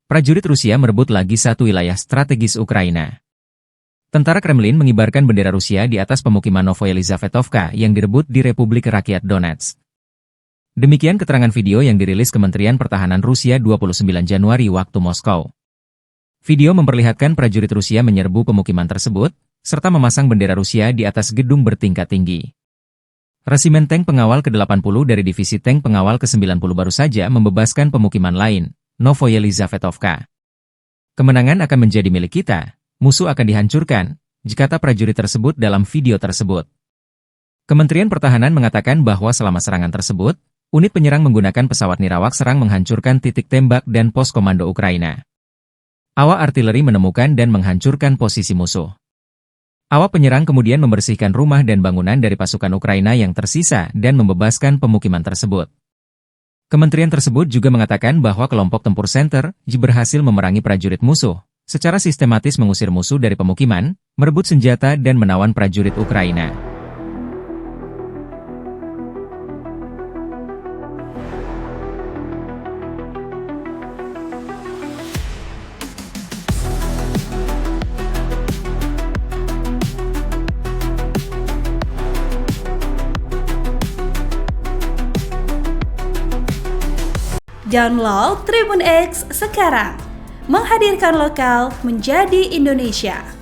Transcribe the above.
Prajurit Rusia merebut lagi satu wilayah strategis Ukraina. Tentara Kremlin mengibarkan bendera Rusia di atas pemukiman Novoyelizavetovka yang direbut di Republik Rakyat Donetsk. Demikian keterangan video yang dirilis Kementerian Pertahanan Rusia 29 Januari waktu Moskow. Video memperlihatkan prajurit Rusia menyerbu pemukiman tersebut, serta memasang bendera Rusia di atas gedung bertingkat tinggi. Resimen tank pengawal ke-80 dari Divisi Tank Pengawal ke-90 baru saja membebaskan pemukiman lain, Novoyelizavetovka. Kemenangan akan menjadi milik kita, musuh akan dihancurkan, kata prajurit tersebut dalam video tersebut. Kementerian Pertahanan mengatakan bahwa selama serangan tersebut, unit penyerang menggunakan pesawat nirawak serang menghancurkan titik tembak dan pos komando Ukraina. Awak artileri menemukan dan menghancurkan posisi musuh. Awak penyerang kemudian membersihkan rumah dan bangunan dari pasukan Ukraina yang tersisa dan membebaskan pemukiman tersebut. Kementerian tersebut juga mengatakan bahwa kelompok tempur Center berhasil memerangi prajurit musuh, secara sistematis mengusir musuh dari pemukiman, merebut senjata dan menawan prajurit Ukraina. Download Tribun X sekarang, menghadirkan lokal menjadi Indonesia.